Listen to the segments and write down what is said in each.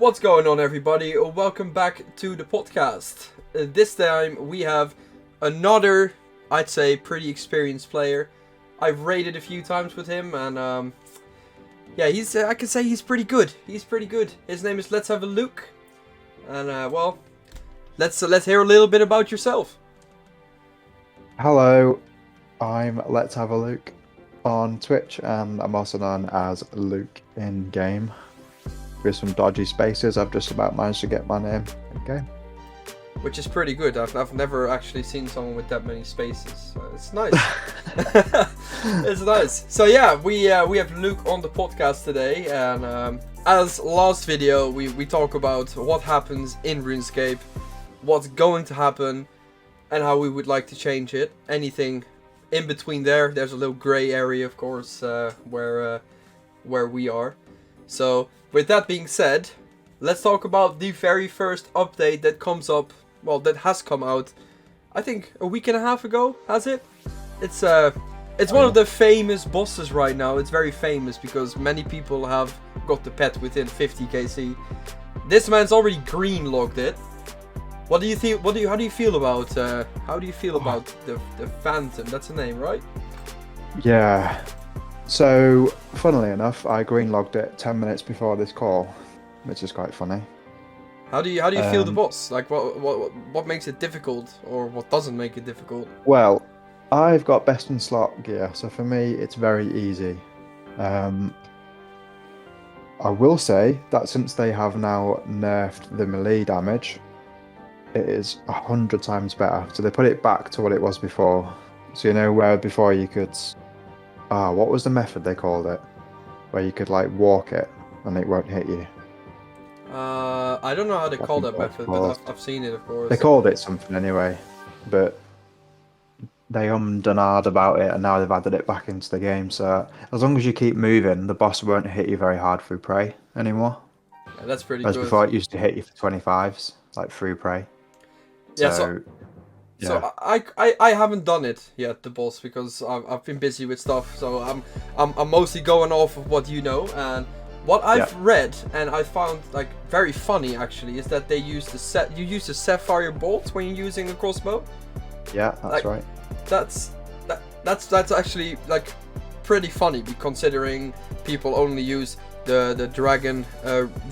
What's going on, everybody? Welcome back to the podcast. This time we have another, I'd say, pretty experienced player. I've raided a few times with him, and yeah, I can say he's pretty good. He's pretty good. His name is LetsHaveALuke, and well, let's hear a little bit about yourself. Hello, I'm LetsHaveALuke on Twitch, and I'm also known as Luke in game. With some dodgy spaces, I've just about managed to get my name in game. Which is pretty good. I've never actually seen someone with that many spaces. So it's nice. It's nice. So yeah, we have Luke on the podcast today, and as last video, we talk about what happens in RuneScape, what's going to happen, and how we would like to change it. Anything in between there's a little gray area, of course, where we are. So with that being said, let's talk about the very first update that comes up. Well, that has come out, I think, a week and a half ago. Has it? It's one of the famous bosses right now. It's very famous because many people have got the pet within 50 KC. This man's already green logged it. What do you think? How do you feel about the Phantom? That's the name, right? Yeah. So, funnily enough, I green logged it 10 minutes before this call, which is quite funny. How do you feel the boss? Like, what makes it difficult, or what doesn't make it difficult? Well, I've got best in slot gear, so for me it's very easy. I will say that since they have now nerfed the melee damage, it is 100 times better. So they put it back to what it was before. So you know where before you could... what was the method they called it? Where you could like walk it and it won't hit you. I don't know how they call that method, but I've seen it, of course. They called it something anyway, but they ummed and ahed about it, and now they've added it back into the game. So as long as you keep moving, the boss won't hit you very hard through prey anymore. Yeah, that's pretty Whereas good. before it used to hit you for 25s, like through prey. Yeah, So I haven't done it yet, the boss, because I've been busy with stuff. So I'm mostly going off of what you know, and what I've read and I found like very funny actually is that they use you use the sapphire bolts when you're using a crossbow. Yeah, that's like, right. That's actually like pretty funny, considering people only use the dragon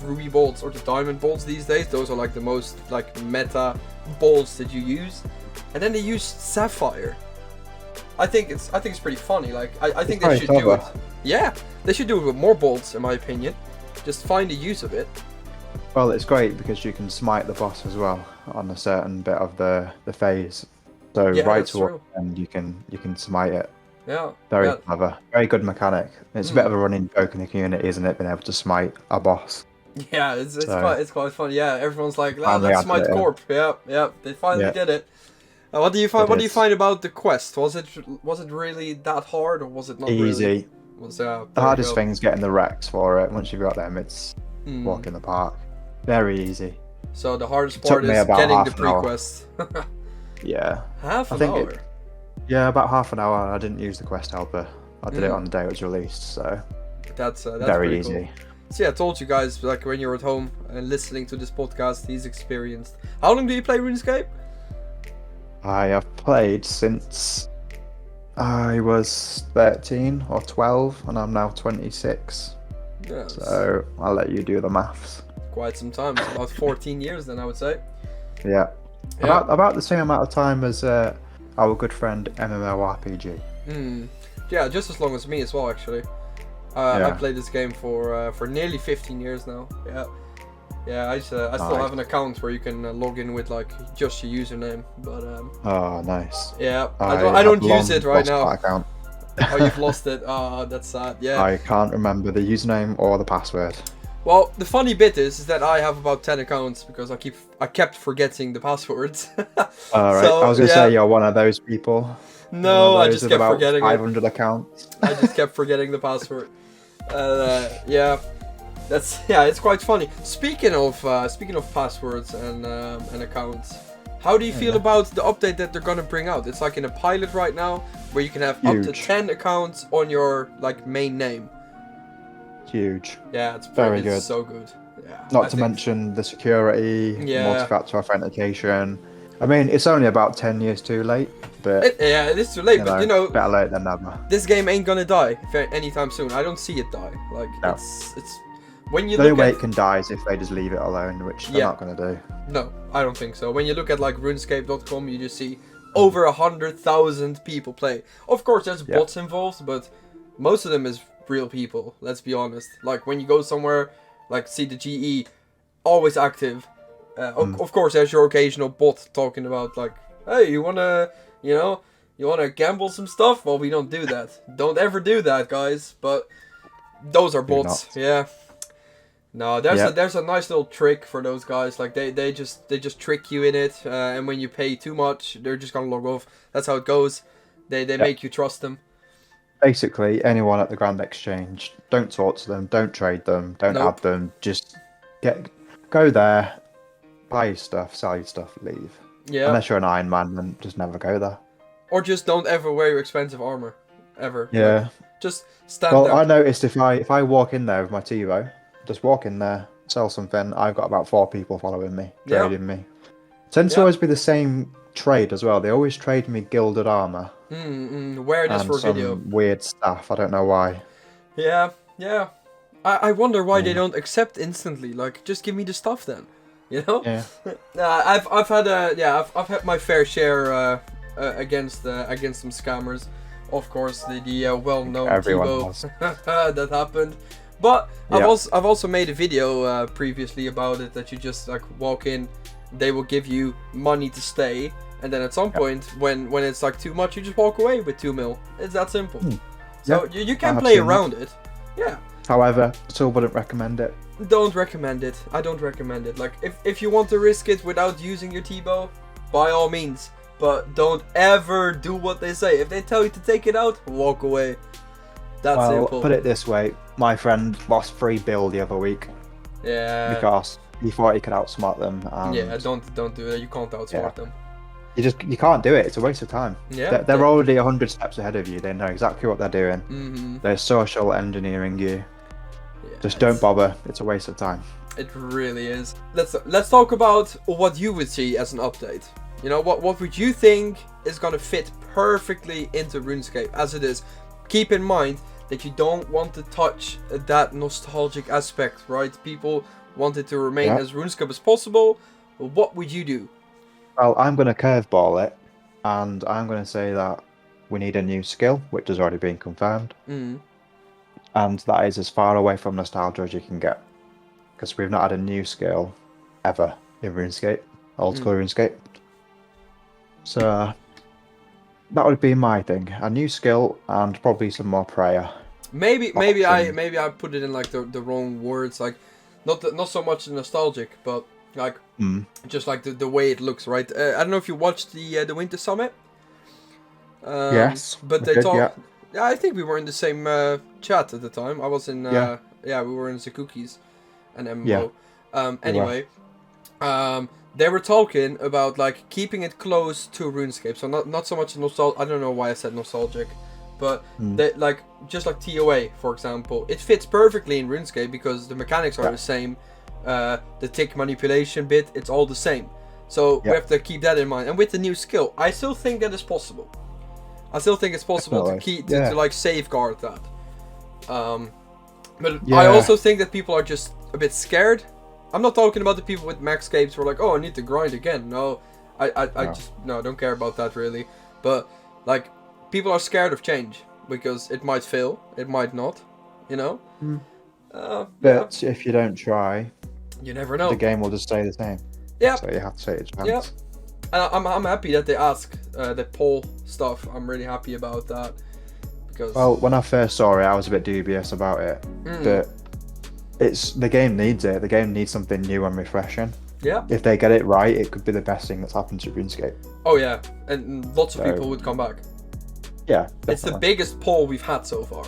ruby bolts or the diamond bolts these days. Those are like the most like meta bolts that you use, and then they use sapphire. I think it's pretty funny. Like I think they should do it. Yeah, they should do it with more bolts, in my opinion. Just find the use of it. Well, it's great because you can smite the boss as well on a certain bit of the phase. So yeah, right towards the end, you can smite it. Yeah. Very clever. Very good mechanic. It's a bit of a running joke in the community, isn't it? Being able to smite a boss. Yeah, it's quite funny. Yeah, everyone's like, let's smite Corp. Yeah, they finally did it. What do you find? What do you find about the quest? Was it really that hard, or was it not easy? Really? The hardest thing is getting the Rex for it. Once you've got them, it's walk in the park. Very easy. So the hardest part is getting the pre-quest. Yeah. Half an hour? Yeah, about half an hour. I didn't use the quest helper. I did it on the day it was released, so that's very easy. Cool. So yeah, I told you guys, like when you're at home and listening to this podcast, he's experienced. How long do you play RuneScape? I have played since I was 13 or 12, and I'm now 26. Yes. So I'll let you do the maths. Quite some time. It's about 14 years then, I would say. Yeah. About the same amount of time as our good friend MMORPG. Yeah, just as long as me as well, actually. I played this game for nearly 15 years now. Yeah, I still have an account where you can log in with like just your username, but oh, nice. Yeah, I don't use it right now. Account. Oh, you've lost it. Oh, that's sad. Yeah. I can't remember the username or the password. Well, the funny bit is that I have about 10 accounts because I kept forgetting the passwords. Alright, so, I was gonna say you're one of those people. No, I just kept forgetting 500 accounts. I just kept forgetting the password. Yeah. It's quite funny. Speaking of passwords and accounts, how do you feel about the update that they're gonna bring out? It's like in a pilot right now, where you can have up to 10 accounts on your like main name. Huge. Yeah, it's very good. So good. Yeah. Not to mention the security, Yeah. multi-factor authentication. I mean, it's only about 10 years too late, but It is too late. But better late than never. this game ain't gonna die anytime soon. I don't see it die. Like No. it's when you The look only way at it can die is if they just leave it alone, which they're not gonna do. No, I don't think so. When you look at like RuneScape.com, you just see over 100,000 people play. Of course, there's bots involved, but most of them is real people. Let's be honest. Like when you go somewhere, like see the GE, always active. Of course, there's your occasional bot talking about like, hey, you wanna gamble some stuff? Well, we don't do that. Don't ever do that, guys. But those are bots. Yeah. No, there's a nice little trick for those guys. Like they just trick you in it, and when you pay too much, they're just gonna log off. That's how it goes. They make you trust them. Basically, anyone at the Grand Exchange, don't talk to them, don't trade them, don't add them. Just go there, buy your stuff, sell your stuff, leave. Yeah. Unless you're an Iron Man, then just never go there. Or just don't ever wear your expensive armor, ever. Yeah. Like, just stand there. Well, I noticed if I walk in there with my TiVo, just walk in there, sell something, I've got about 4 people following me, trading me. Tends to always be the same trade as well. They always trade me gilded armor. Wear this for some video. Weird stuff. I don't know why. Yeah. I wonder why they don't accept instantly. Like, just give me the stuff then. You know? Yeah. I've had my fair share against some scammers. Of course, the well-known TiVo that happened. But I've also made a video previously about it, that you just like walk in, they will give you money to stay, and then at some point when it's like too much, you just walk away with 2 mil. It's that simple. So you can play around it. Yeah. However, still wouldn't recommend it. Don't recommend it. I don't recommend it. Like if you want to risk it without using your TiVo, by all means. But don't ever do what they say. If they tell you to take it out, walk away. That's simple. Put it this way, my friend lost 3 bill the other week. Yeah. Because he thought he could outsmart them. Yeah, don't do that. You can't outsmart them. You can't do it. It's a waste of time. Yeah. They're already 100 steps ahead of you. They know exactly what they're doing. They're social engineering you. Yeah, just don't bother. It's a waste of time. It really is. Let's talk about what you would see as an update. You know, what would you think is gonna fit perfectly into RuneScape as it is? Keep in mind that you don't want to touch that nostalgic aspect, right? People want it to remain as RuneScape as possible. What would you do? Well, I'm going to curveball it, and I'm going to say that we need a new skill, which has already been confirmed. And that is as far away from nostalgia as you can get. Because we've not had a new skill ever in RuneScape, old school RuneScape. So that would be my thing. A new skill and probably some more prayer. Maybe I put it in like the wrong words, like not so much nostalgic, but like just like the way it looks, right? I don't know if you watched the Winter Summit. Yes, but they talked. Yeah, I think we were in the same chat at the time. I was in. We were in Zakukis and MMO. Anyway, they were talking about like keeping it close to RuneScape, so not so much nostalgic. I don't know why I said nostalgic, but they, like just like TOA, for example, it fits perfectly in RuneScape because the mechanics are the same. The tick manipulation bit, it's all the same. So we have to keep that in mind. And with the new skill, I still think that is possible. I still think it's possible to like safeguard that. But I also think that people are just a bit scared. I'm not talking about the people with maxscapes who are like, oh, I need to grind again. No, I just don't care about that really. But like, people are scared of change because it might fail, it might not, you know. But if you don't try, you never know. The game will just stay the same. Yeah. So you have to take a chance. Yeah. And I'm happy that they ask the poll stuff. I'm really happy about that because. Well, when I first saw it, I was a bit dubious about it, but the game needs it. The game needs something new and refreshing. Yeah. If they get it right, it could be the best thing that's happened to RuneScape. Oh yeah, and lots of people would come back. Yeah. Definitely. It's the biggest poll we've had so far.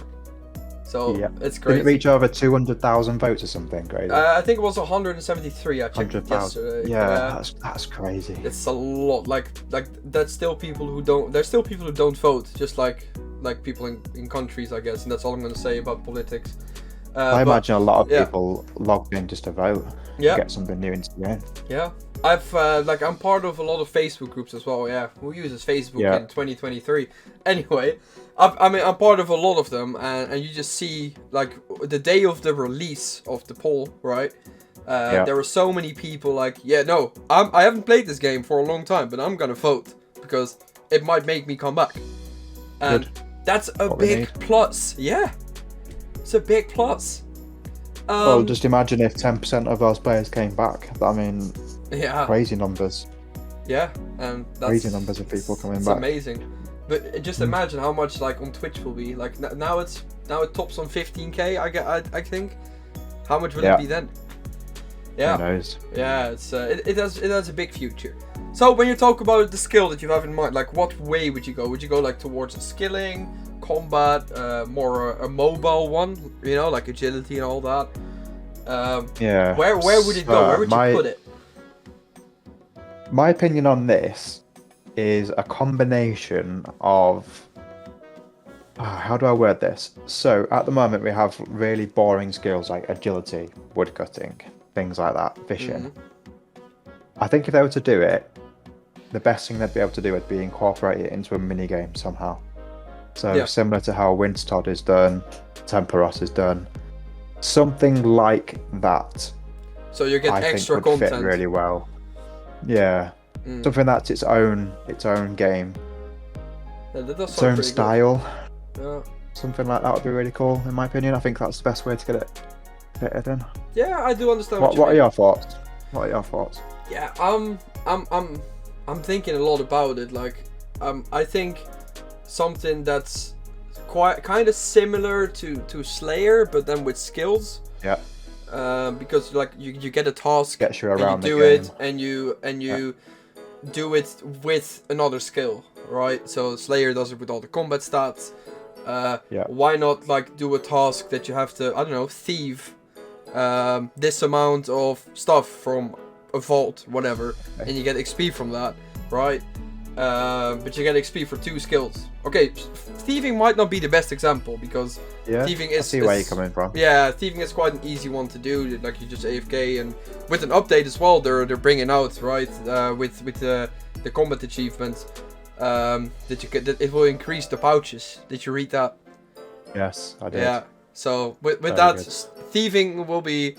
So it's great. Did it reach over 200,000 votes or something crazy? I think it was 173. I checked yesterday. Yeah, that's crazy. It's a lot. Like that's still people who don't. There's still people who don't vote. Just like people in countries, I guess. And that's all I'm gonna say about politics. I imagine a lot of yeah. people logged in just to vote, Yeah. get something new into the game. Yeah, I've I'm part of a lot of Facebook groups as well. Yeah, who uses Facebook Yeah. in 2023? Anyway, I'm part of a lot of them, and you just see like the day of the release of the poll, right? There were so many people like, yeah, no, I haven't played this game for a long time, but I'm gonna vote because it might make me come back, and that's a big plus. Yeah, it's a big plus. Well, just imagine if 10% of those players came back. I mean, yeah, crazy numbers. Yeah, and that's Crazy numbers of people coming it's back. amazing. But just imagine how much like on Twitch will be. Like now it tops on 15k. I think. How much will it be then? Yeah. Who knows? Yeah, it has a big future. So when you talk about the skill that you have in mind, like what way would you go? Would you go like towards skilling, combat, more a mobile one? You know, like agility and all that. Yeah. Where would it go? Where would you put it? My opinion on this is a combination of... how do I word this? So, at the moment, we have really boring skills like agility, woodcutting, things like that, fishing. I think if they were to do it, the best thing they'd be able to do would be incorporate it into a minigame somehow. So, similar to how Wintertodd is done, Temperos is done, something like that. So you get I extra think would content. fit really well. Yeah, something that's its own game, Yeah, that does its own style. Yeah. Something like that would be really cool, in my opinion. I think that's the best way to get it fitted in. Yeah, I do understand. What are your thoughts? What are your thoughts? Yeah, I'm thinking a lot about it. Like, I think something that's kind of similar to Slayer, but then with skills. Yeah. Because like you get a task, gets you around and you do it, and you do it with another skill, right? So Slayer does it with all the combat stats. Why not like do a task that you have to, I don't know, thieve this amount of stuff from a vault, whatever, and you get XP from that, right? But you get XP for 2 skills. Okay, thieving might not be the best example because thieving is... I see where you're coming from. Yeah, thieving is quite an easy one to do. Like you just AFK, and with an update as well, they're bringing out, right, with the combat achievements, that you get, that it will increase the pouches. Did you read that? Yes, I did. Yeah. So with Very that, good. thieving will be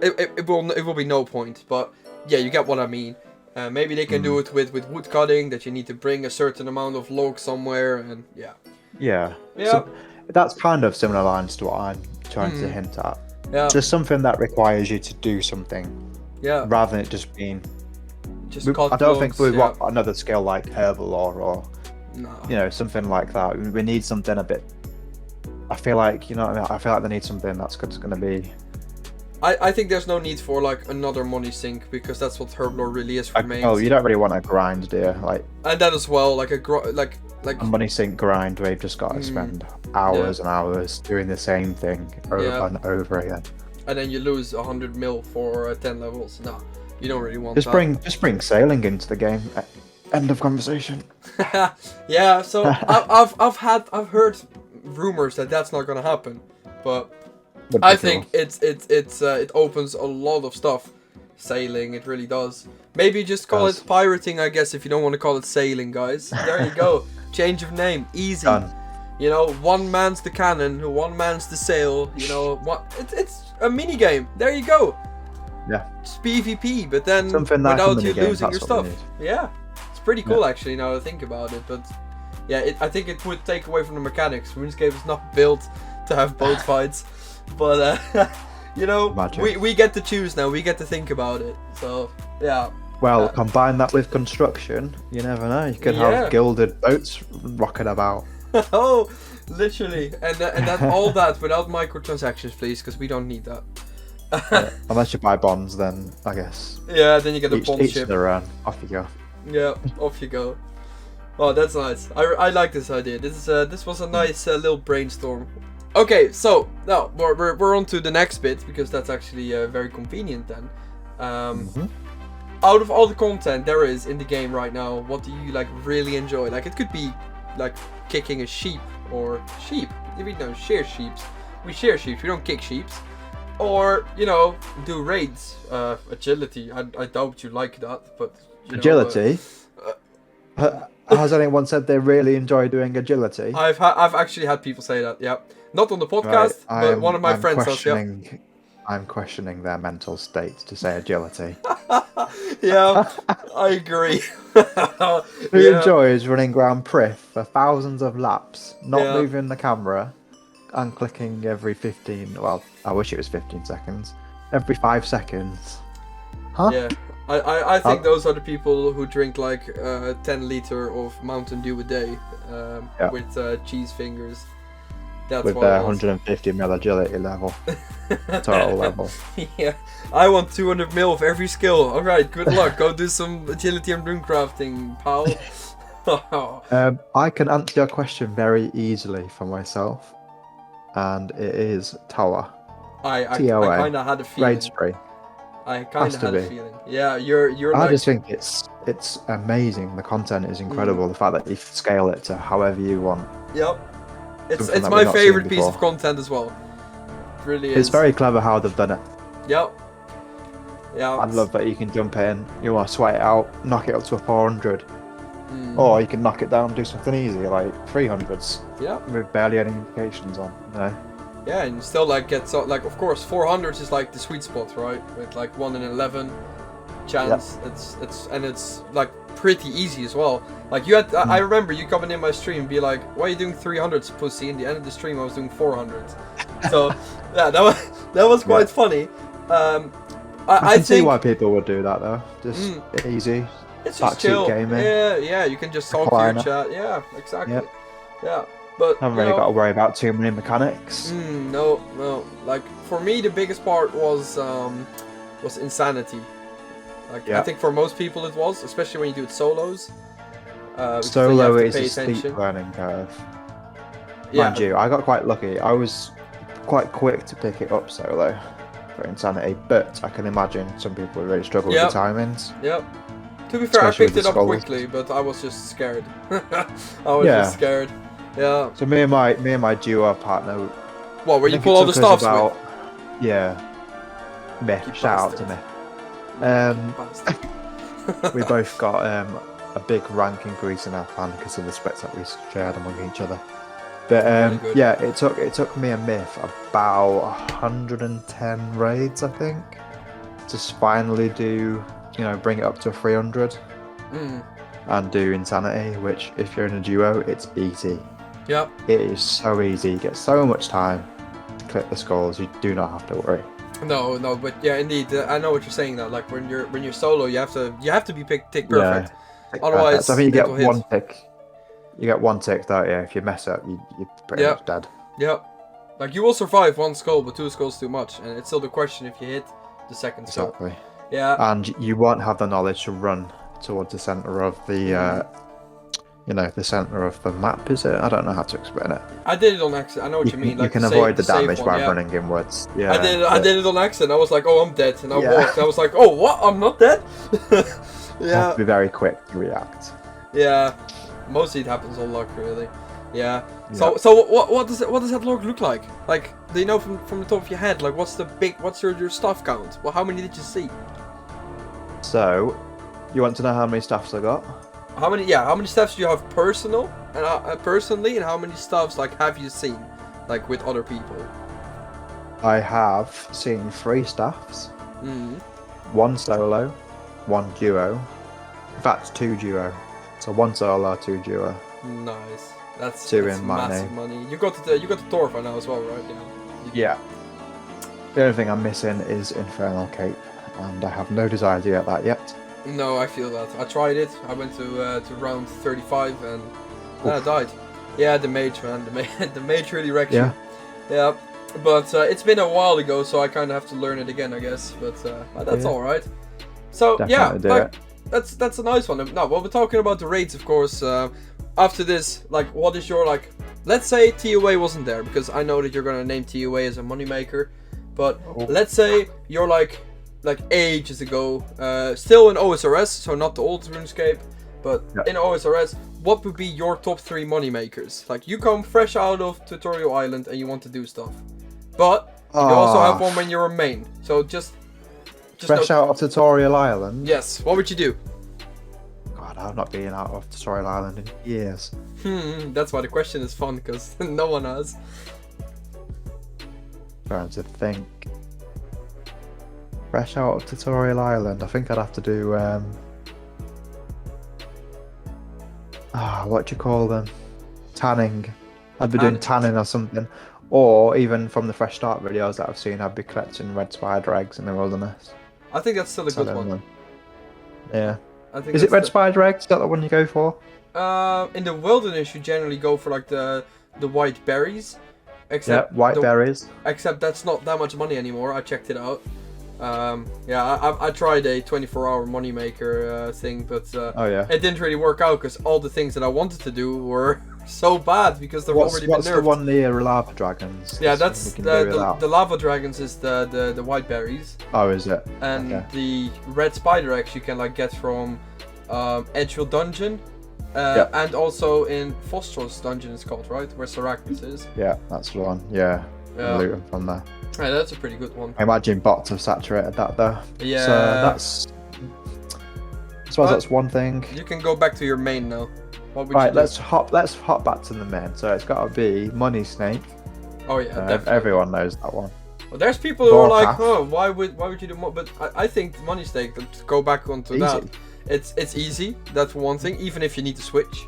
it will be no point. But yeah, you get what I mean. Maybe they can do it with wood cutting, that you need to bring a certain amount of log somewhere, and Yeah. So that's kind of similar lines to what I'm trying to hint at. Yeah. Just something that requires you to do something. Yeah. Rather than it just being... cut I don't think we logs, want another skill like Herbalore or no. Something like that. We need something a bit... I feel like, I feel like they need something that's going to be... I think there's no need for like another money sink, because that's what Herblore really is for mains. Oh, you don't really want a grind, do you? Like, and that as well, like a money sink grind where you've just got to spend hours and hours doing the same thing over and over again. And then you lose 100 mil for 10 levels. No, you don't really want just that. Just bring sailing into the game. End of conversation. Yeah, so I've heard rumors that that's not gonna happen, but I think it opens a lot of stuff. Sailing, it really does. Maybe just call it pirating, I guess, if you don't want to call it sailing, guys. There you go. Change of name, easy. Done. One man's the cannon, one man's the sail. It's a mini game. There you go. Yeah. It's PvP, but then Something like without you minigame, losing your that's what stuff. we need. Yeah, it's pretty cool actually. Now I think about it, but yeah, I think it would take away from the mechanics. RuneScape is not built to have boat fights, but we get to choose now. We get to think about it. So yeah. Well, combine that with construction. You never know. You could have gilded boats rocking about. Oh, literally, and that all that without microtransactions, please, because we don't need that. Unless you buy bonds, then I guess. Yeah, then you get a bond each ship. their own. Off you go. Yeah, off you go. Oh, that's nice. I like this idea. This was a nice little brainstorm. Okay, so now we're on to the next bit, because that's actually very convenient then. Out of all the content there is in the game right now, what do you like really enjoy? Like, it could be like kicking a sheep or sheep. We don't shear sheeps, we shear sheep. We don't kick sheep. Or, you know, do raids. Agility. I doubt you like that, but you Agility? Has anyone said they really enjoy doing agility? I've actually had people say that, yeah. Not on the podcast, but one of my friends does, yeah. I'm questioning their mental state to say agility. Yeah, I agree. Who enjoys running Grand Prix for thousands of laps, not moving the camera, and clicking every 15, well, I wish it was 15 seconds, every 5 seconds? Huh? Yeah, I think those are the people who drink like 10 liter of Mountain Dew a day with cheese fingers. That's with their 150 mil agility level, total level. Yeah, I want 200 mil of every skill. All right, good luck. Go do some agility and rune crafting, pal. I can answer your question very easily for myself, and it is Tower. I kind of had a feeling. Raid spree. I kind of had a feeling. Yeah, you're. I just think it's amazing. The content is incredible. The fact that you scale it to however you want. Yep. It's my favorite piece of content as well. It really is. It's very clever how they've done it. Yep. Yeah. I love that you can jump in, you want to sweat it out, knock it up to a 400. Or you can knock it down and do something easy, like 300s. Yeah. With barely any indications on, you know? Yeah, and still like get so like of course 400s is like the sweet spot, right? With like 1 in 11 chance. Yep. It's like pretty easy as well. Like you had, I remember you coming in my stream and be like, "Why are you doing 300s, pussy?" In the end of the stream, I was doing 400s. So yeah, that was quite funny. I can see why people would do that though. Just easy. It's just chill. Gaming. Yeah. You can just talk to your chat. Yeah, exactly. Yep. Yeah, but haven't really got to worry about too many mechanics. No. Like for me, the biggest part was insanity. Like I think for most people it was, especially when you do it solos. Solo is a steep learning curve. Mind you, I got quite lucky. I was quite quick to pick it up solo for insanity, but I can imagine some people would really struggle with the timings. Yep. To be fair, especially I picked it up quickly, but I was just scared. I was just scared. Yeah. So me and my duo partner. What? Where you pull all the stuffs with? Yeah. Shout out to me. We both got a big rank increase in our clan because of the splits that we shared among each other. But yeah, it took me a myth about 110 raids, I think, to finally bring it up to 300 and do insanity. Which, if you're in a duo, it's easy. Yep. It is so easy. You get so much time to clip the skulls. You do not have to worry. No, but yeah, indeed, I know what you're saying now. Like when you're solo, you have to be tick perfect. Yeah, otherwise, perfect. So I think you get one tick. You get one tick, don't you? If you mess up, you're pretty much dead. Yep. Like you will survive one skull, but 2 skulls too much, and it's still the question if you hit the second skull. Exactly. Yeah. And you won't have the knowledge to run towards the center of the. The center of the map, is it? I don't know how to explain it. I did it on accident. I know what you mean. You can avoid the damage by running inwards. Yeah. I did it on accident. I was like, oh, I'm dead, and I walked. I was like, oh, what? I'm not dead. You have to be very quick to react. Yeah. Mostly it happens on luck, really. Yeah. So what does that log look like? Like, do you know from the top of your head? Like, what's your stuff count? Well, how many did you see? So, you want to know how many stuffs I got? How many stuffs do you have personally, and how many stuffs like have you seen, like with other people? I have seen 3 staffs. 1 solo, 1 duo. In fact, 2 duo. So 1 solo, 2 duo. Nice. That's 2 in my massive name. Money. You got the Torfa now as well, right? Yeah. The only thing I'm missing is Infernal Cape, and I have no desire to get that yet. No, I feel that. I tried it. I went to round 35 and I died. Yeah, the mage, man. The mage really wrecked you. Yeah. But it's been a while ago, so I kind of have to learn it again, I guess. But that's all right. So that's a nice one. Now, while we're talking about the raids, of course, after this, like, what is your let's say TOA wasn't there, because I know that you're gonna name TOA as a moneymaker. But let's say you're like ages ago, still in OSRS, so not the old RuneScape, but in OSRS, what would be your top 3 moneymakers? Like, you come fresh out of Tutorial Island and you want to do stuff. But you can also have one when you're a main. So just fresh out of Tutorial Island. Yes. What would you do? God, I've not been out of Tutorial Island in years. That's why the question is fun, because no one has. Trying to think. Fresh out of Tutorial Island. I think I'd have to do what do you call them? Tanning. I'd be doing tanning or something. Or even from the Fresh Start videos that I've seen, I'd be collecting red spider eggs in the wilderness. I think that's still a good one. Yeah. I think is it red spider eggs? Is that the one you go for? In the wilderness, you generally go for like the white berries. Except white berries. Except that's not that much money anymore. I checked it out. I tried a 24-hour moneymaker thing, but it didn't really work out because all the things that I wanted to do were so bad because they've already been nerfed. What's the one near lava dragons? Yeah, that's the lava dragons is the white berries. Oh, is it? And the red spider eggs you can like get from Edgefield Dungeon. And also in Fostros Dungeon it's called, right? Where Syracuse is. Yeah, that's the one. Yeah. Looting from there. Yeah, that's a pretty good one. I imagine bots have saturated that though. Yeah. So that's... I suppose that's one thing. You can go back to your main now. What would right, you do? let's hop back to the main. So it's got to be Money Snake. Oh yeah, definitely. Everyone knows that one. Well, there's people who are like, oh, why would you do more? But I think Money Snake, to go back onto that, it's easy. That's one thing. Even if you need to switch.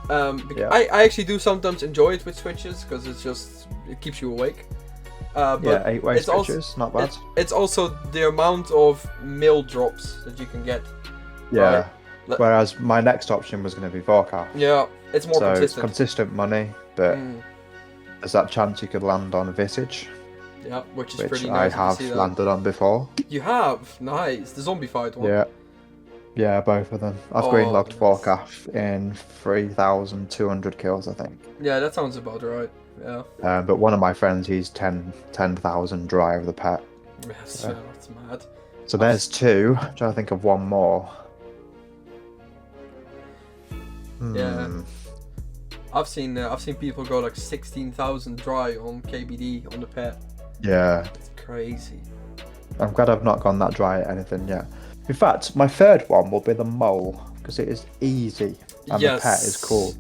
I actually do sometimes enjoy it with switches because it keeps you awake. But 8-way switches, not bad. It's also the amount of mill drops that you can get. Yeah. Right? Whereas my next option was going to be Vorkath. Yeah, it's more consistent. It's consistent money, but there's that chance you could land on Visage. Yeah, which is pretty nice. I have landed on before. You have? Nice. The zombie fight one. Yeah. Yeah, both of them. I've green logged Vorkath in 3,200 kills, I think. Yeah, that sounds about right. Yeah. But one of my friends, he's 10,000 dry of the pet. Yes, that's mad. So there's two. I'm trying to think of one more. Yeah. I've seen people go like 16,000 dry on KBD on the pet. Yeah. It's crazy. I'm glad I've not gone that dry at anything yet. In fact, my third one will be the mole because it is easy and the pet is cool.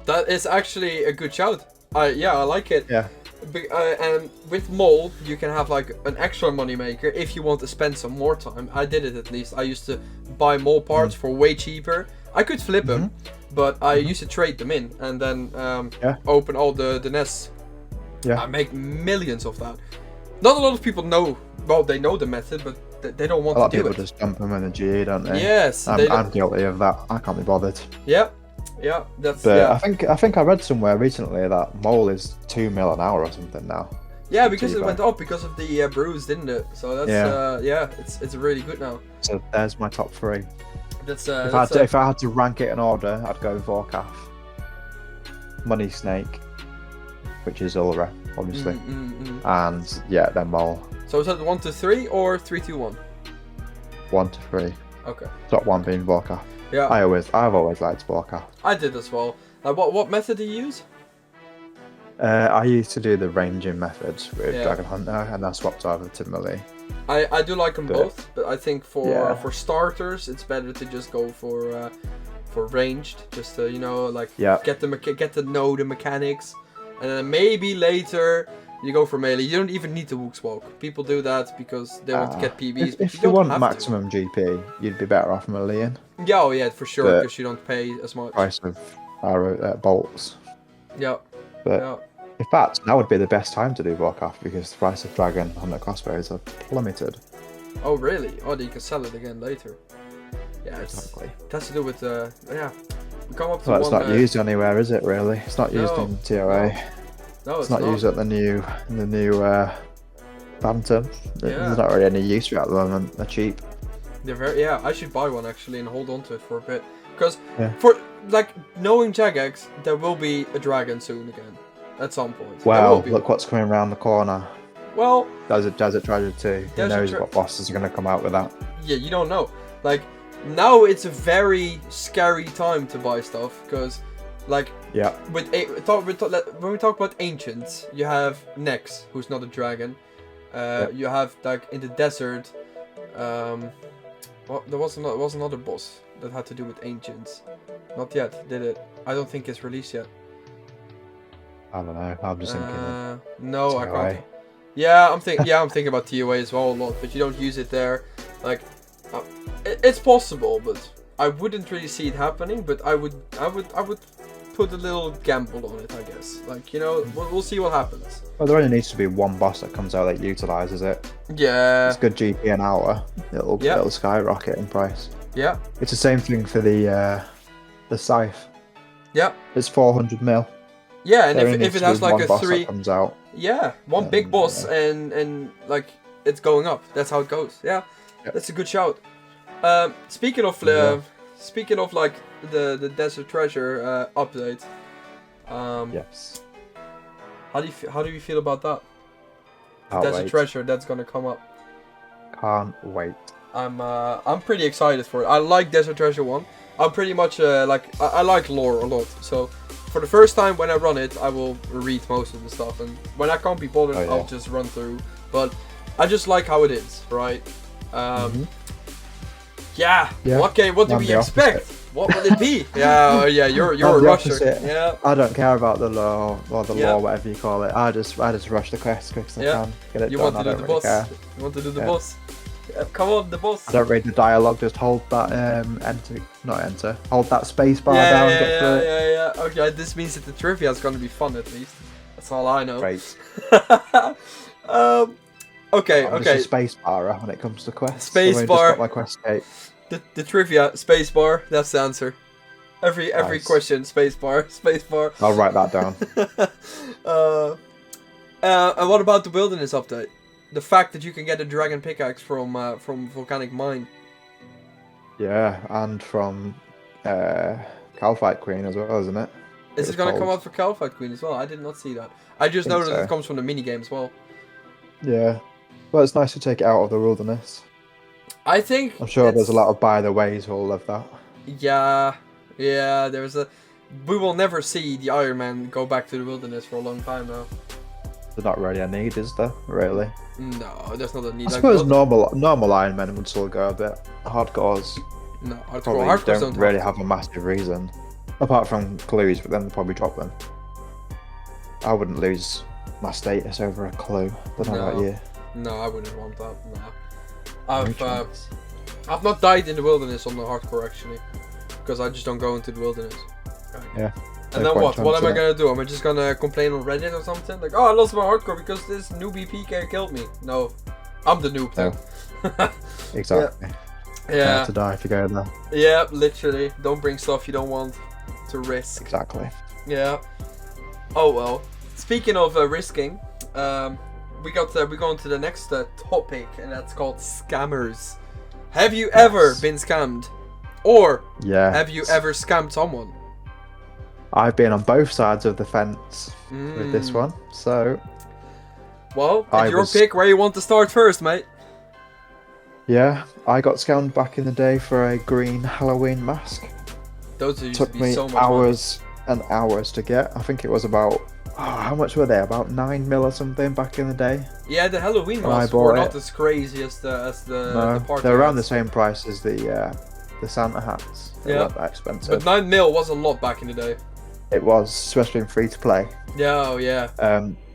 That is actually a good shout. I like it. Yeah. And with mole, you can have like an extra money maker if you want to spend some more time. I did it at least. I used to buy mole parts for way cheaper. I could flip them, but I used to trade them in and then open all the nests. Yeah. I make millions of that. Not a lot of people know. Well, they know the method, but they don't want to do it. A lot of people just dump them in the GE, don't they? Yes. I'm guilty of that. I can't be bothered. Yeah. Yeah, that's. But I think I read somewhere recently that mole is 2 mil an hour or something now. Yeah, because it went up because of the brews, didn't it? So that's it's really good now. So there's my top three. That's if I had to rank it in order, I'd go Vorkath, Money Snake, which is Ulra, obviously, and then mole. So is that 1 to 3 or 3 to 1? 1 to 3. Okay. Top one being Vorkath. Yeah. I've always liked Vorkath. I did as well. What method do you use? I used to do the ranging method with Dragon Hunter, and I swapped over to melee. I do like them both, but I think for starters, it's better to just go for ranged, just to get to know the mechanics, and then maybe later you go for melee. You don't even need to hook smoke. People do that because they want to get PBs. If you want maximum GP, you'd be better off meleeing. Yeah, for sure, because you don't pay as much. Price of arrow bolts. Yeah. But in fact, now would be the best time to do Vorkath because the price of Dragon Hunter crossbows have plummeted. Oh really? Oh, you can sell it again later. Yeah, exactly. It has to do with we come up to it's not used anywhere, is it? Really? It's not used in TOA. No, it's not used at the new Phantom. There's not really any use for it at the moment. They're cheap. They're very I should buy one actually and hold on to it for a bit because for knowing Jagex, there will be a dragon soon again at some point. Wow! Look what's coming around the corner. Well, Desert Treasure 2. Who knows what bosses are going to come out with that? Yeah, you don't know. Like now, it's a very scary time to buy stuff because Like, Yeah. when we talk about ancients, you have Nex, who's not a dragon. You have like in the desert. Well, there was another boss that had to do with ancients. Not yet, did it? I don't think it's released yet. I don't know. I'm just thinking. No, I TOA. can't. Yeah, I'm thinking about TOA as well a lot, but you don't use it there. Like, it's possible, but I wouldn't really see it happening. But I would put a little gamble on it, I guess. Like, you know, we'll see what happens. Well, there only needs to be one boss that comes out that utilizes it. Yeah. It's good GP an hour. It'll skyrocket in price. Yeah. It's the same thing for the scythe. Yeah. It's 400 mil. Yeah, and There only if needs it to has be like one a boss 3, that comes out. yeah, one big boss and like it's going up. That's how it goes. Yeah, Yep. That's a good shout. Speaking of like the Desert Treasure update. Yes. How do you feel about that? Can't Desert wait. Treasure that's gonna come up. Can't wait. I'm pretty excited for it. I like Desert Treasure 1. I'm pretty much I like lore a lot. So for the first time when I run it, I will read most of the stuff, and when I can't be bothered, I'll just run through. But I just like how it is, right? Yeah. Okay. What do we expect? What will it be? Yeah. You're a rusher. Opposite. Yeah. I don't care about the lore or the lore, whatever you call it. I just rush the quest as quick as I can. Get it You done. want to do the boss? You want to do the boss? Yeah, come on, the boss. I don't read the dialogue. Just hold that hold that space bar down. Get through it. Yeah. Okay, this means that the trivia is going to be fun at least. That's all I know. Great. Okay. I'm just a space bar when it comes to quests. Space so I bar. just got my quest tape. The trivia space bar. That's the answer. Every Nice. question space bar. I'll write that down. And what about the wilderness update? The fact that you can get a dragon pickaxe from Volcanic Mine. Yeah, and from Calfight Queen as well, isn't it? Is it going to come out for Calfight Queen as well? I did not see that. I just know that it comes from the minigame as well. Yeah. Well, it's nice to take it out of the wilderness. I think... I'm sure there's a lot of by-the-ways who will love that. Yeah, there's a... We will never see the Iron Man go back to the wilderness for a long time now. There's not really a need, is there? Really? No, there's not a need. I suppose normal Iron Men would still go a bit. Hardcores No, probably hardcores don't really have a massive reason. Apart from clues, but then they'll probably drop them. I wouldn't lose my status over a clue. Don't know about you. No, I wouldn't want that. No. I've not died in the wilderness on the hardcore actually, because I just don't go into the wilderness. Yeah. And then what? What am I gonna do? Am I just gonna complain on Reddit or something? Like, oh, I lost my hardcore because this newbie PK killed me. No, I'm the noob then. No. Exactly. Yeah. To die if you go there. Yeah, literally. Don't bring stuff you don't want to risk. Exactly. Yeah. Oh well. Speaking of risking, we go on to the next topic, and that's called scammers. Have you ever been scammed, or have you ever scammed someone? I've been on both sides of the fence with this one, so... Well, it's your pick where you want to start first, mate. Yeah, I got scammed back in the day for a green Halloween mask. Those used Took to be me so much hours and hours to get. I think it was about... how much were they? About 9 mil or something back in the day? Yeah, the Halloween masks were not as crazy as the party they're around the hats. same price as the Santa hats. They weren't that expensive. But 9 mil was a lot back in the day. It was, especially in free to play. Yeah, oh yeah.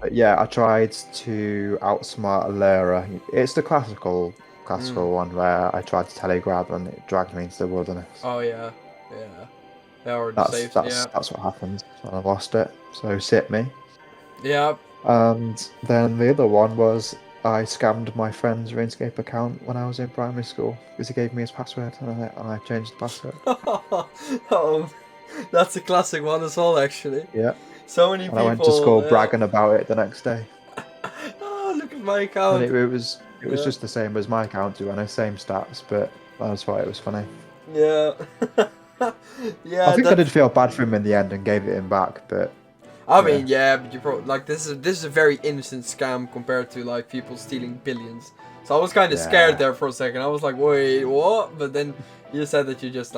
But yeah, I tried to outsmart Allura. It's the classical one where I tried to telegrab and it dragged me into the wilderness. Oh yeah. That's what happened. And I lost it. So sit me. Yeah. And then the other one was I scammed my friend's RuneScape account when I was in primary school because he gave me his password and I changed the password. Oh, that's a classic one as well, actually. Yeah. So many people. I went to school bragging about it the next day. Oh, look at my account. And it was just the same as my account, to be honest, same stats, but I just thought it was funny. Yeah. Yeah. I think I did feel bad for him in the end and gave it him back, but. I mean, but you probably like this is a very innocent scam compared to like people stealing billions. So I was kind of scared there for a second. I was like, wait, what? But then you said that you just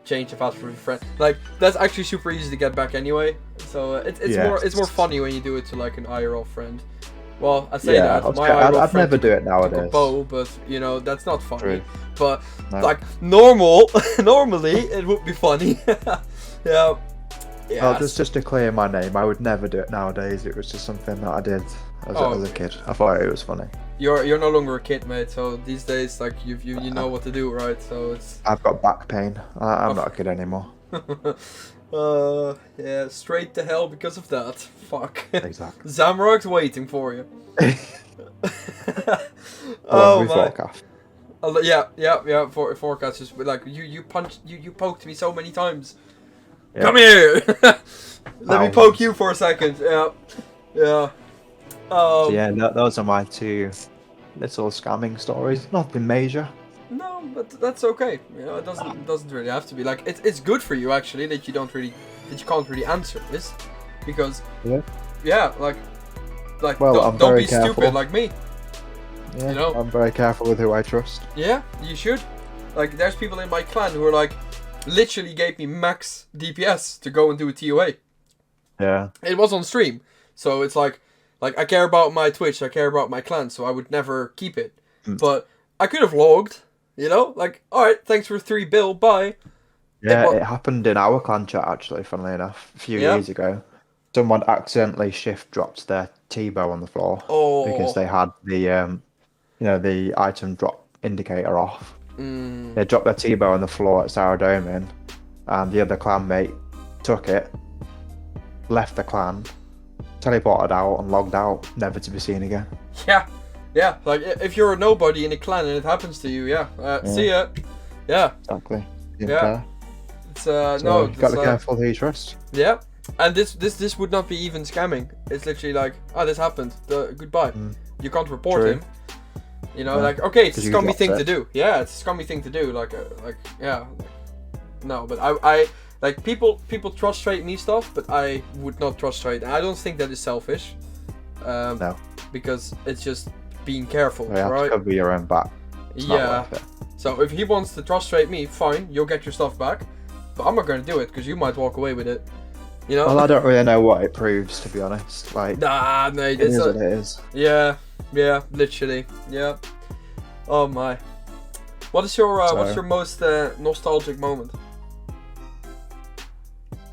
change the password with your friend. Like that's actually super easy to get back anyway. So it's more funny when you do it to like an IRL friend. Well, I say that my IRL I'd friend never do it nowadays. took a bow, but you know that's not funny. True. But No. like normally it would be funny. Yeah. Yeah. Well, just to clear my name, I would never do it nowadays. It was just something that I did as a kid. I thought it was funny. You're no longer a kid, mate. So these days, like you know what to do, right? So it's. I've got back pain. I'm not a kid anymore. Yeah, straight to hell because of that. Fuck. Exactly. Zamrock's waiting for you. Oh my. Forecast. Yeah. Forecast is like you poked me so many times. Yeah. Come here. Let me poke you for a second. Yeah. So yeah, those are my two little scamming stories. Nothing major. No, but that's okay. You know, it doesn't really have to be like it's good for you actually that you can't really answer this, because like Well, don't be careful. stupid like me. Yeah, You know? I'm very careful with who I trust. Yeah, you should. Like there's people in my clan who are like literally gave me max DPS to go and do a TOA. Yeah. It was on stream, so it's like I care about my Twitch, I care about my clan, so I would never keep it. But I could have logged, you know, like alright, thanks for 3 bill, bye. Yeah, it happened in our clan chat actually, funnily enough, a few years ago. Someone accidentally shift dropped their T-bow on the floor because they had the the item drop indicator off. They dropped their T-bow on the floor at Saradomin, and the other clanmate took it, left the clan, teleported out and logged out, never to be seen again. Yeah, like if you're a nobody in a clan and it happens to you, see ya. Yeah. Exactly. Yeah. It's so no, you gotta be careful who you trust. Yeah. And this would not be even scamming. It's literally like, this happened. Goodbye. You can't report him. You know, like okay, it's a scummy thing to do. Yeah, it's a scummy thing to do. No, but I like people trust trade me stuff, but I would not trust trade. And I don't think that is selfish. No. Because it's just being careful, You have right? to cover your own back. It's not worth it. So if he wants to trust trade me, fine, you'll get your stuff back. But I'm not going to do it because you might walk away with it. You know? Well, I don't really know what it proves, to be honest. Like, nah, mate, it is what it is. Yeah, literally, yeah. Oh my. What's your most nostalgic moment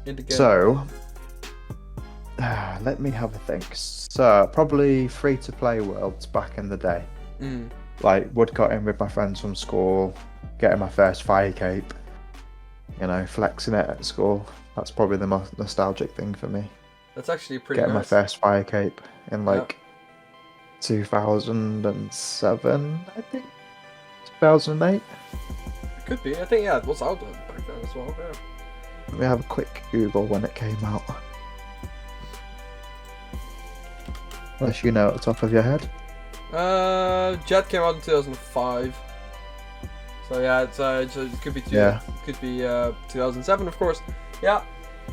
in the game? So, let me have a think. So, probably free-to-play worlds back in the day. Like woodcutting with my friends from school, getting my first fire cape, you know, flexing it at school. That's probably the most nostalgic thing for me. That's actually pretty Getting nice. my first fire cape in like 2007, I think. 2008. Could be. I think it was out back then as well. Yeah. Let me have a quick Google when it came out. Unless you know at the top of your head. Jet came out in 2005. So yeah, it could be could be 2007, of course. Yeah,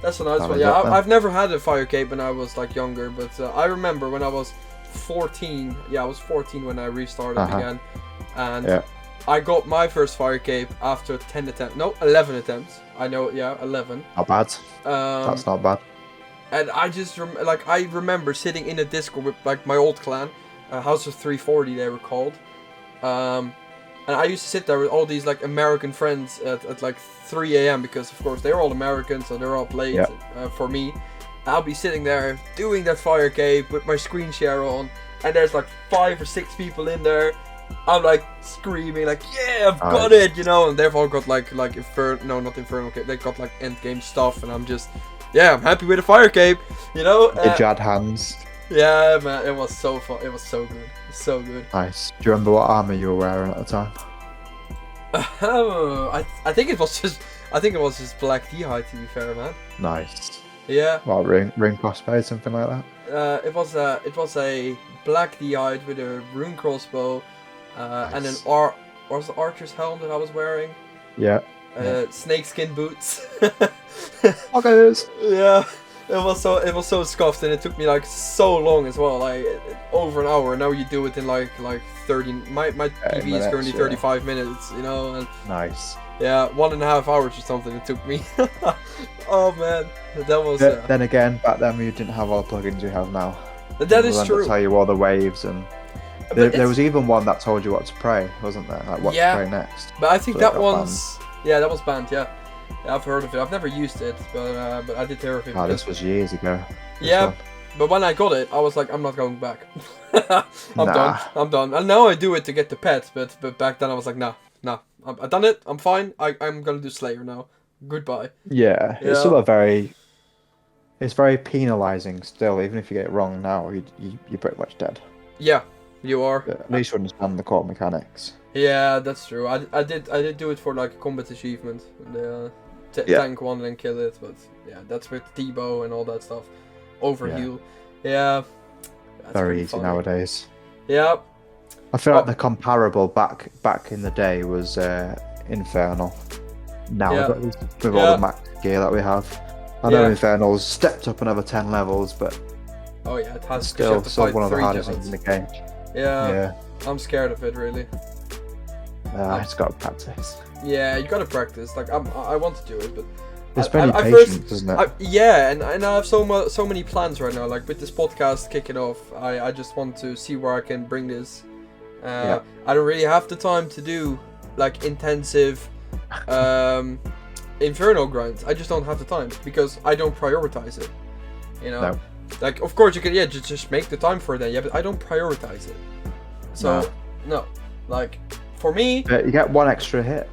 that's a nice one. Yeah, I've never had a fire cape when I was like younger, but I remember when I was 14. Yeah, I was 14 when I restarted again, and I got my first fire cape after 10 attempts. No, 11 attempts. I know, 11. Not bad. That's not bad. And I just I remember sitting in a Discord with like my old clan, House of 340 they were called, and I used to sit there with all these like American friends at like 3 a.m. because of course they're all Americans, so they're all late for me. I'll be sitting there doing that fire cape with my screen share on, and there's like 5 or 6 people in there. I'm like screaming like, yeah, I've got it, you know, and they've all got like not Infernal Cape, they got like end game stuff, and I'm just, I'm happy with a fire cape, you know. Did you add hands? Yeah, man, it was so fun. It was so good. So good. Nice. Do you remember what armor you were wearing at the time? I think it was just black D-hide, to be fair, man. Nice. Yeah. Well, ring crossbow, something like that. It was a black D-hide with a rune crossbow, and an was the archer's helm that I was wearing. Yeah. Snakeskin boots. Poggers. Yeah. it was so scuffed, and it took me like so long as well, like over an hour. Now you do it in like 30. My PB is currently 35 minutes, you know. And Nice. yeah, 1.5 hours or something it took me. Oh man, that was. Then again, back then you didn't have all the plugins you have now. That is true. To tell you all the waves, and there was even one that told you what to pray, wasn't there? Like what to pray next. But I think that one's that was banned. Yeah, I've heard of it. I've never used it, but I did hear of it. Oh, this was years ago. Yeah, but when I got it, I was like, I'm not going back. I'm done. And now I do it to get the pet, but back then I was like, nah. I've done it. I'm fine. I'm gonna do Slayer now. Goodbye. Yeah, it's still it's very penalising still. Even if you get it wrong now, you're pretty much dead. Yeah, you are. But at least you understand the core mechanics. Yeah, that's true. I did do it for like a combat achievement. Tank one and then kill it, but yeah, that's with T-bow and all that stuff. Overheal. Yeah. Very easy nowadays. Yeah. I feel like the comparable back in the day was Infernal. Now with all the max gear that we have. I know Infernal's stepped up another 10 levels, but it has still one of the hardest things in the game. Yeah. I'm scared of it really. I just gotta practice. Yeah, you gotta practice. Like I want to do it, but there's plenty patience, isn't it? And I have so many plans right now. Like with this podcast kicking off, I just want to see where I can bring this. I don't really have the time to do like intensive Inferno grinds. I just don't have the time because I don't prioritize it. You know, like of course you can just make the time for that. Yeah, but I don't prioritize it. So no, like for me, you get one extra hit.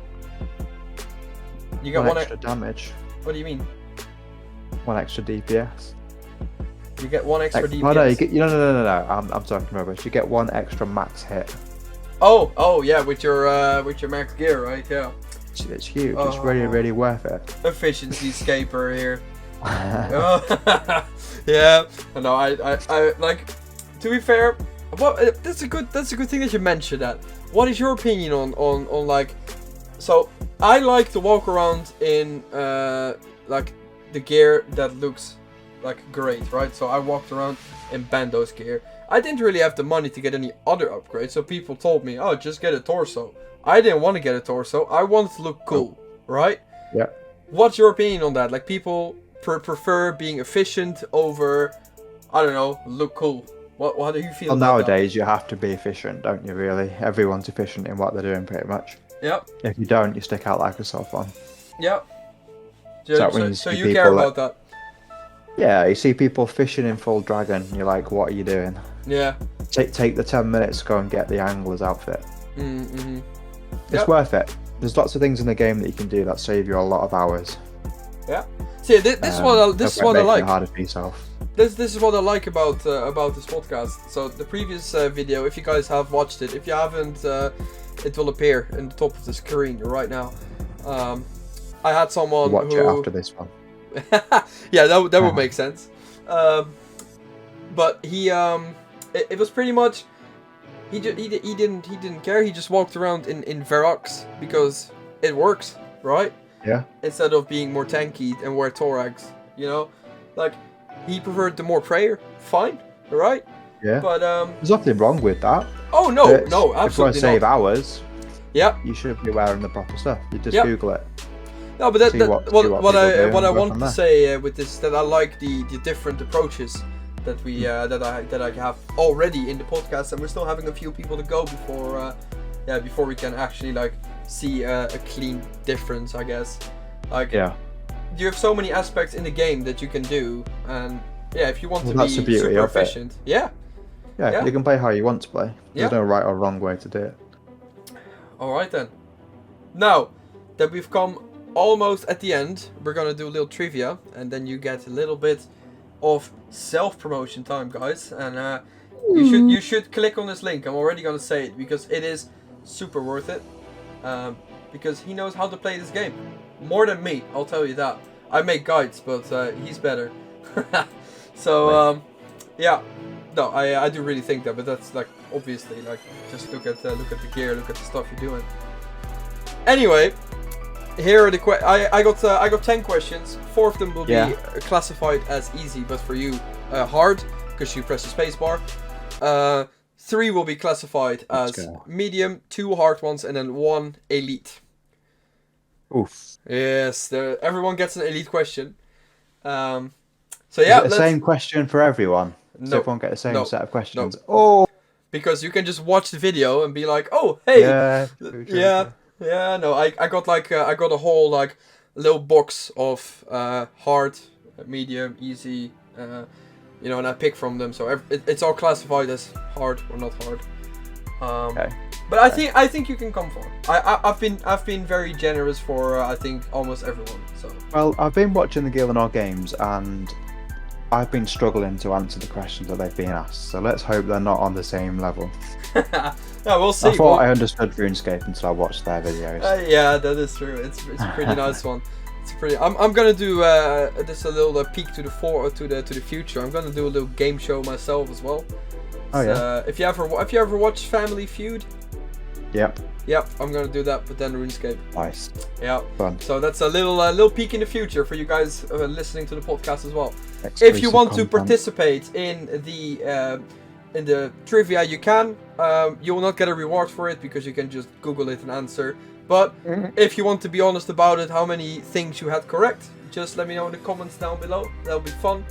You get one extra damage. What do you mean? One extra DPS. You get one extra DPS. Oh no, you get no. I'm talking rubbish. You get one extra max hit. Oh yeah, with your max gear, right? Yeah. It's huge. It's really worth it. Efficiency scaper here. Yeah. No, I like. To be fair, that's a good thing that you mentioned that. What is your opinion on like? So I like to walk around in like the gear that looks like great, right? So I walked around in Bando's gear. I didn't really have the money to get any other upgrades, so people told me, oh, just get a torso. I didn't want to get a torso. I wanted to look cool, right? Yeah. What's your opinion on that? Like people prefer being efficient over, I don't know, look cool. How do you feel about nowadays you have to be efficient, don't you really? Everyone's efficient in what they're doing pretty much. Yep. If you don't, you stick out like a sore thumb. Yep. So you care about that? Yeah, you see people fishing in full dragon, you're like, what are you doing? Yeah. Take the 10 minutes to go and get the angler's outfit. Mm-hmm. It's worth it. There's lots of things in the game that you can do that save you a lot of hours. Yeah. See, this is what I like. It harder for yourself. This is what I like about this podcast. So the previous video, if you guys have watched it, if you haven't, it will appear in the top of the screen right now. I had someone watch it after this one. Yeah, that would make sense. But he it was pretty much he didn't care. He just walked around in Verox because it works, right? Yeah. Instead of being more tanky and wear thorax, you know, like he preferred the more prayer. Fine, right? Yeah. But there's nothing wrong with that. Oh no, absolutely not. If you want to save hours, yeah, you should be wearing the proper stuff. You just Google it. No, but what I wanted to say with this is that I like the different approaches that we that I have already in the podcast, and we're still having a few people to go before we can actually like see a clean difference, I guess. Like you have so many aspects in the game that you can do, and if you want to be super efficient, you can play how you want to play. There's no right or wrong way to do it. All right then. Now that we've come almost at the end, we're gonna do a little trivia, and then you get a little bit of self-promotion time, guys. And you should click on this link. I'm already gonna say it because it is super worth it. Because he knows how to play this game more than me. I'll tell you that. I make guides, but he's better. So no, I do really think that, but that's like obviously like just look at the gear, look at the stuff you're doing. Anyway. here are the I got 10 questions. 4 of them will be classified as easy, but for you hard because you press the space bar. 3 will be classified as medium, 2 hard ones, and then 1 elite. Oof. Yes, everyone gets an elite question. So yeah, is it the same question for everyone? Does everyone get the same set of questions? No. Oh, because you can just watch the video and be like, oh, hey, yeah. No, I got I got a whole like little box of hard, medium, easy, you know, and I pick from them. So it's all classified as hard or not hard. okay. But I think you can come far. I've been very generous for I think almost everyone. So. Well, I've been watching the Gillenor games and I've been struggling to answer the questions that they've been asked. So let's hope they're not on the same level. Yeah, we'll see. I thought I understood RuneScape until I watched their videos. Yeah, that is true. It's a pretty nice one. It's pretty. I'm gonna do just a little peek to the future. I'm gonna do a little game show myself as well. Oh so, yeah. If you ever watch Family Feud. Yep. Yep, I'm gonna do that, but then RuneScape. Nice. Yeah. Fun. So that's a little peek in the future for you guys listening to the podcast as well. Exclusive if you want content. to participate in the trivia, you can. You will not get a reward for it because you can just Google it and answer. But if you want to be honest about it, how many things you had correct, just let me know in the comments down below. That'll be fun.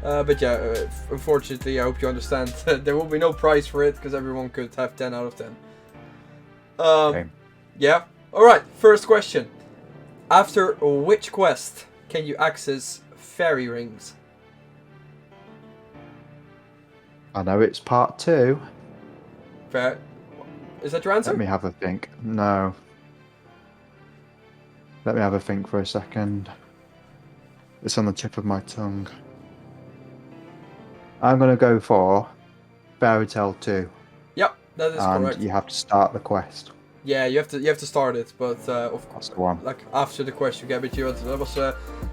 But yeah, unfortunately, I hope you understand. There will be no prize for it because everyone could have 10 out of 10. Okay. Yeah. Alright, first question. After which quest can you access fairy rings? I know it's part 2. Fair. Is that your answer? Let me have a think. No. Let me have a think for a second. It's on the tip of my tongue. I'm going to go for Fairy Tale 2. Yep, that is correct. And you have to start the quest. Yeah, you have to start it, but of course, That's the one. like after the quest you get a bit. That was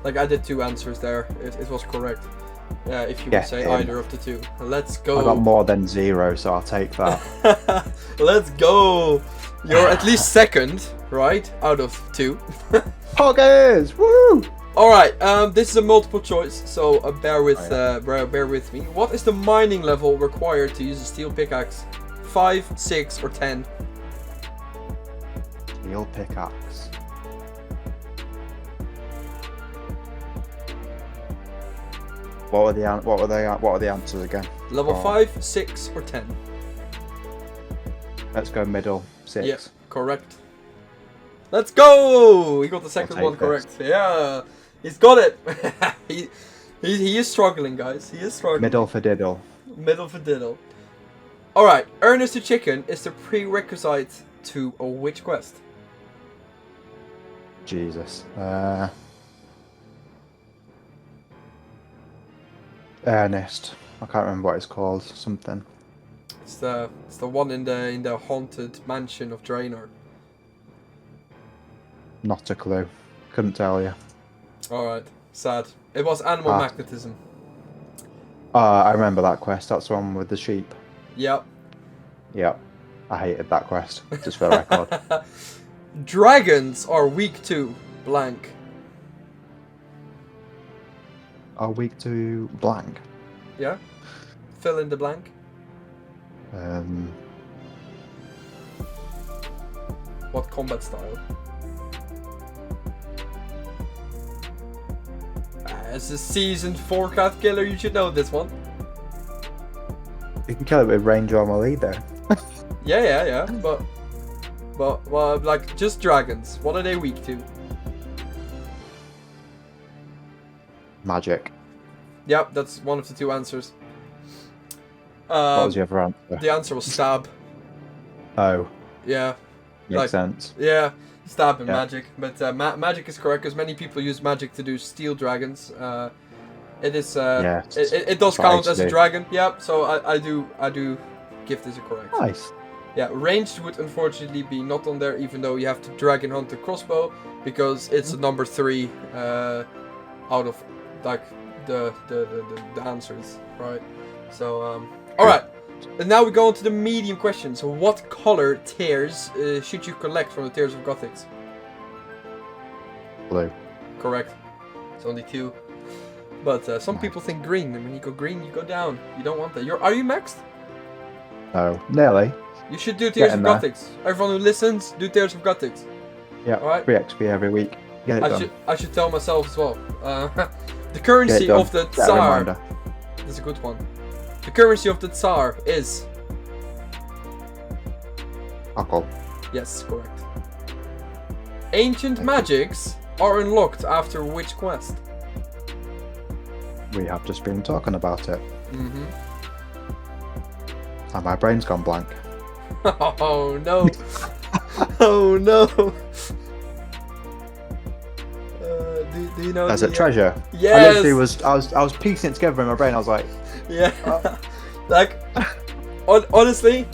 like I did 2 answers there. It was correct. If you would say either of the 2. Let's go. I got more than 0, so I'll take that. Let's go. You're at least second, right? Out of 2. Poggers! Woo! All right. This is a multiple choice, so bear with me. What is the mining level required to use a steel pickaxe? 5, 6, or 10? Steel pickaxe. What are the answers again? Level 5, 6, or 10? Let's go middle. 6. Yeah, correct. Let's go! He got the second one correct. Yeah, he's got it. he is struggling, guys. He is struggling. Middle for diddle. Middle for diddle. All right, Ernest the Chicken is the prerequisite to a which quest? Jesus. Ernest. I can't remember what it's called. Something. It's the one in the haunted mansion of Draenor. Not a clue. Couldn't tell you. All right, sad. It was animal magnetism. I remember that quest. That's the one with the sheep. Yep. Yep. I hated that quest. Just for the record. Dragons are weak to blank. Are weak to blank. Yeah. Fill in the blank. What combat style? As a seasoned 4-cat killer, you should know this one. You can kill it with range or melee though. Yeah. But well, like just dragons. What are they weak to? Magic. Yep, that's one of the 2 answers. What was the other answer? The answer was stab. Oh. Yeah. Makes sense. Yeah, stab and magic. But magic is correct because many people use magic to do steel dragons. It is. It does count as a dragon. Yep. So I do give this a correct. Nice. Yeah, ranged would unfortunately be not on there, even though you have to dragon hunt the crossbow because it's a number 3 out of like the answers, right? So all right, and now we go on to the medium question. So what color tears should you collect from the Tears of Gothics? blue. Correct. It's only 2. But some people think green, and when you go green, you go down. You don't want that. Are you maxed? No, nearly. You should do Tears of Getting there. Gothics. Everyone who listens, do Tears of Gothics. Yeah, Alright. 3 XP every week. Get it done. I should tell myself as well. The currency of the Set a Tsar. reminder. That's a good one. The currency of the Tsar is... Alcohol. Yes, correct. Ancient magics are unlocked after which quest? We have just been talking about it. Mm-hmm. And my brain's gone blank. Oh no! Oh no! Do you know? There's a treasure. Yes. I literally I was piecing it together in my brain. I was like, yeah. Like, honestly,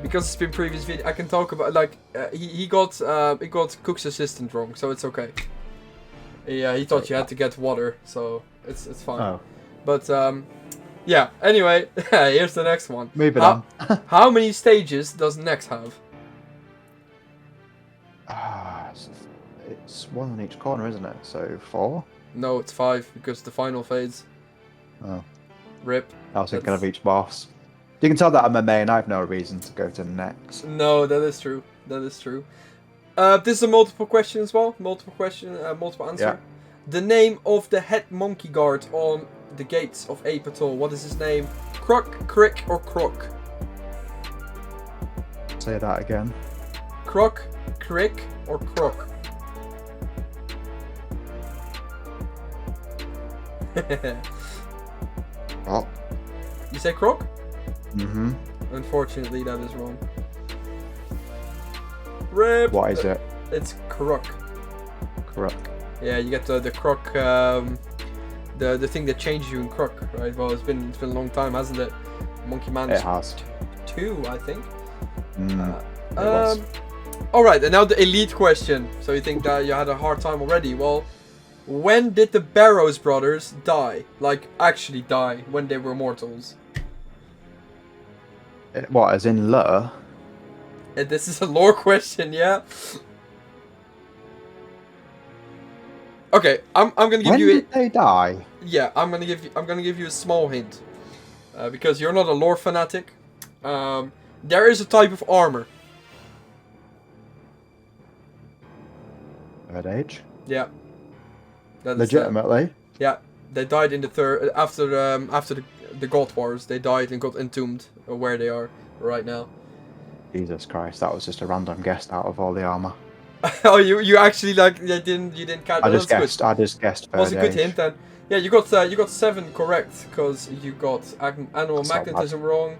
because it's been previous video, I can talk about he got Cook's assistant wrong, so it's okay. Yeah, he thought you had to get water, so it's fine. oh, But yeah. Anyway, here's the next one. moving on. How many stages does Nex have? It's 1 on each corner, isn't it? So 4. No, it's 5 because the final phase. Oh, Rip. I was thinking of each boss. You can tell that I'm a main. I have no reason to go to next. No, that is true. That is true. This is a multiple question as well. Multiple question, multiple answer. Yeah. The name of the head monkey guard on the gates of Ep2. What is his name? Croc, Crick, or Croc? Say that again. Croc, Crick, or Croc? Oh. You say Croc? Mm-hmm. Unfortunately, that is wrong. Rip. What is it? It's Croc. Correct. Yeah, you get the Croc, the thing that changes you in Croc, right? Well, it's been a long time, hasn't it? Monkey Man. It has. 2, I think. It was. All right, and now the elite question. So you think that you had a hard time already? Well, when did the Barrows brothers die? Like actually die when they were mortals? What, as in lure? And this is a lore question, yeah. Okay, I'm gonna give When you. did they die? Yeah, I'm gonna give you a small hint, because you're not a lore fanatic. There is a type of armor. Third age. Yeah. That is Legitimately. yeah, they died in the third after the God Wars. They died and got entombed where they are right now. Jesus Christ, that was just a random guess out of all the armor. Oh, you actually you didn't catch. I just That's guessed. good. I just guessed. Was a third good age. hint then. Yeah, you got 7 correct because you got animal That's not magnetism wrong,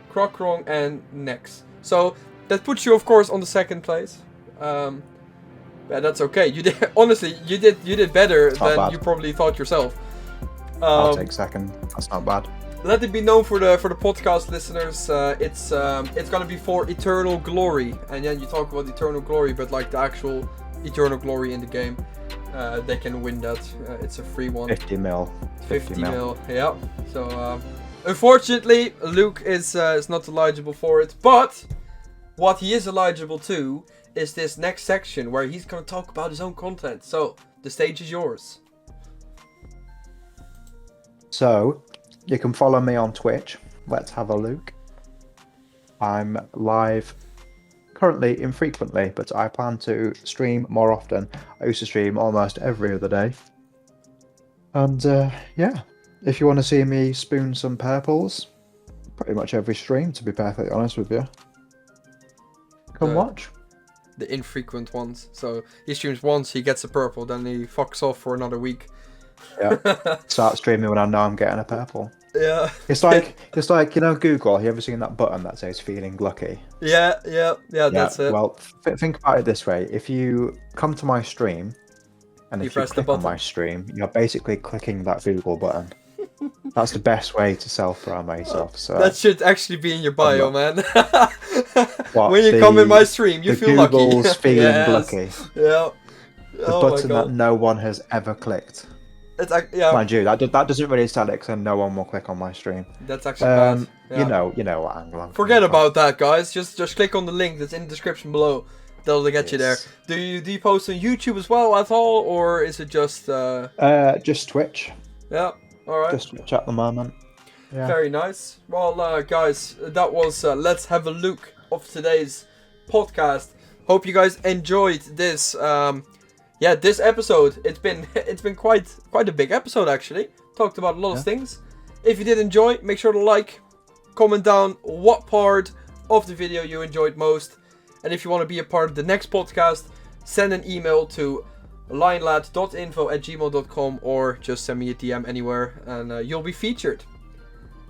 Croc wrong, and Nex. So that puts you, of course, on the 2nd place. Yeah, that's okay. You did honestly. You did better It's not than bad. you probably thought yourself. I'll take 2nd. That's not bad. Let it be known for the podcast listeners. It's gonna be for Eternal Glory, and then you talk about Eternal Glory, but like the actual Eternal Glory in the game, they can win that. It's a free one. 50 mil. 50 mil. Yeah. So unfortunately, Luke is not eligible for it. But what he is eligible to is this next section where he's gonna talk about his own content. So the stage is yours. So, you can follow me on Twitch. Let's have a look. I'm live currently infrequently, but I plan to stream more often. I used to stream almost every other day. And yeah, if you want to see me spoon some purples, pretty much every stream, to be perfectly honest with you, come watch. The infrequent ones. So he streams once, he gets a purple, then he fucks off for another week. Yeah, start streaming when I know I'm getting a purple. Yeah. It's like you know, Google. Have you ever seen that button that says "feeling lucky"? Yeah. That's it. Well, think about it this way: if you come to my stream, and if you press the click on button. my stream, you're basically clicking that Google button. That's the best way to self-promo yourself. So That should actually be in your bio, man. What, when you come in my stream, you the feel Google's lucky. feeling Yes. lucky. Yeah. The Oh my button that god. no one has ever clicked. It's yeah. Mind you, that doesn't really sell it because no one will click on my stream. That's actually bad. Yeah. You know what angle I'm Forget coming from. about that, guys. Just click on the link that's in the description below. That'll get you there. Yes. Do you post on YouTube as well at all, or is it just? Just Twitch. Yeah. All right. Just Twitch at the moment. Yeah. Very nice. Well, guys, that was Let's Have a Look of today's podcast. Hope you guys enjoyed this. This episode. It's been quite a big episode actually. Talked about a lot of things. If you did enjoy, make sure to like, comment down what part of the video you enjoyed most, and if you want to be a part of the next podcast, send an email to lionlad.info@gmail.com or just send me a DM anywhere, and you'll be featured.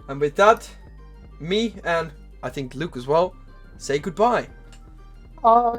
And with that, me and I think Luke as well say goodbye. Bye.